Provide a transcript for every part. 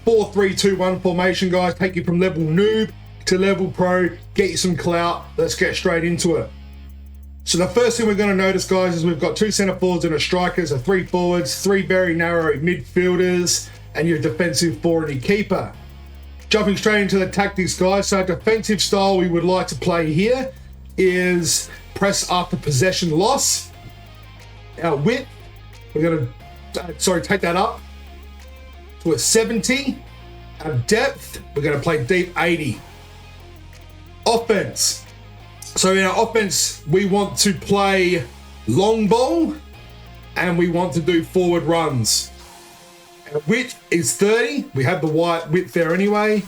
4-3-2-1 formation, guys. Take you from level noob to level pro, get you some clout. Let's get straight into it. So the first thing we're going to notice, guys, is we've got 2 center forwards and a striker, so 3 forwards, 3 very narrow midfielders, and your defensive 4 and your keeper. Jumping straight into the tactics, guys. So defensive style we would like to play here is press after possession loss. Our width, we're going to, take that up to a 70. Our depth, we're going to play deep 80. Offense. So in our offense, we want to play long ball and we want to do forward runs. Our width is 30. We have the wide width there anyway.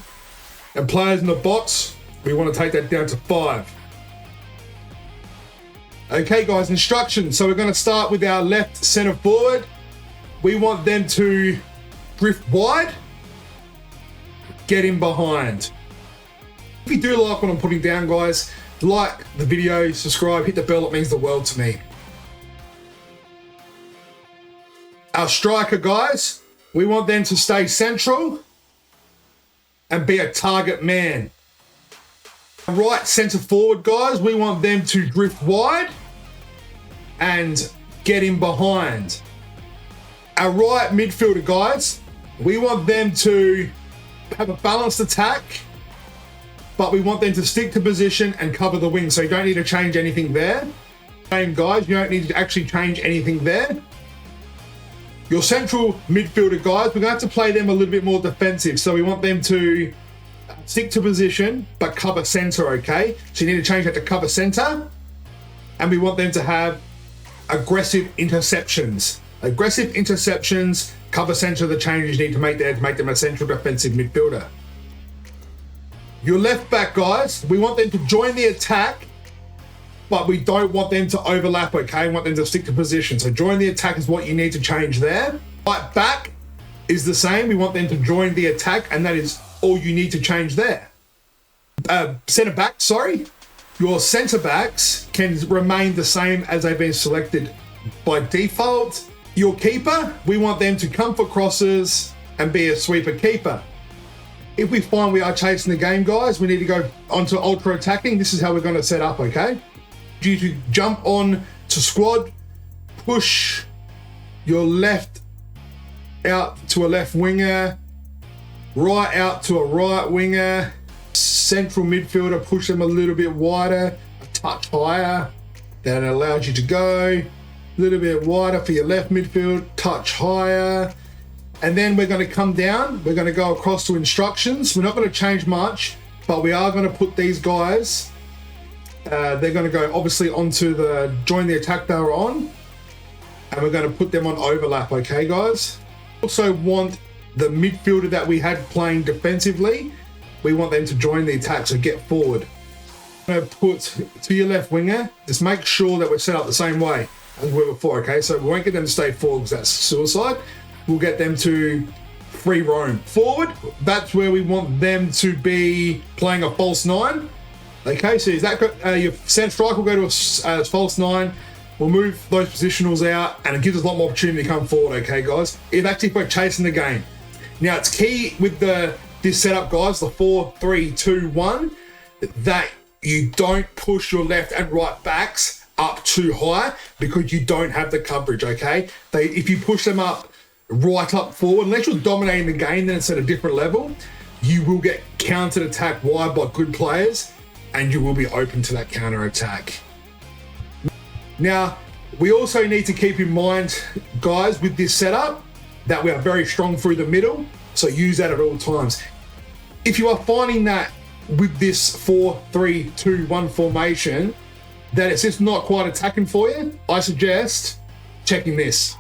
And players in the box, we want to take that down to 5. Okay, guys, instructions. So we're going to start with our left center forward. We want them to drift wide, get in behind. If you do like what I'm putting down, guys, like the video, subscribe, hit the bell. It means the world to me. Our striker, guys, we want them to stay central and be a target man. Right center forward, guys, we want them to drift wide and get in behind. Our right midfielder, guys, we want them to have a balanced attack, but we want them to stick to position and cover the wing, so you don't need to change anything there. Same, guys, you don't need to actually change anything there. Your central midfielder, guys, we're going to have to play them a little bit more defensive, so we want them to stick to position but cover center, okay? So you need to change that to cover center, and we want them to have aggressive interceptions. Aggressive interceptions, cover center, the changes you need to make there to make them a central defensive midfielder. Your left back, guys, we want them to join the attack, but we don't want them to overlap, okay? We want them to stick to position. So join the attack is what you need to change there. Right back is the same. We want them to join the attack, and that is all you need to change there. Center back, sorry. Your center backs can remain the same as they've been selected by default. Your keeper, we want them to come for crosses and be a sweeper keeper. If we find we are chasing the game, guys, we need to go onto ultra attacking. This is how we're going to set up, okay? You to jump on to squad, push your left out to a left winger, right out to a right winger, central midfielder, push them a little bit wider, a touch higher. That allows you to go a little bit wider for your left midfield, touch higher. And then we're going to come down. We're going to go across to instructions. We're not going to change much, but we are going to put these guys, they're going to go obviously onto the join the attack they were on, and we're going to put them on overlap, okay, guys? Also want the midfielder that we had playing defensively, we want them to join the attack, so get forward. I'm going to put to your left winger, just make sure that we're set up the same way as we were before, okay? So we won't get them to stay forward because that's suicide. We'll get them to free roam. Forward, that's where we want them to be playing a false 9. Okay, so is that your center striker will go to a false 9. We'll move those positionals out, and it gives us a lot more opportunity to come forward, okay, guys? If we're chasing the game. Now, it's key with this setup, guys, the 4-3-2-1, that you don't push your left and right backs up too high because you don't have the coverage, okay? If you push them up right up forward, unless you're dominating the game, then it's at a different level, you will get countered attack wide by good players, and you will be open to that counter attack. Now, we also need to keep in mind, guys, with this setup, that we are very strong through the middle, so use that at all times. If you are finding that with this 4-3-2-1 formation, that it's just not quite attacking for you, I suggest checking this.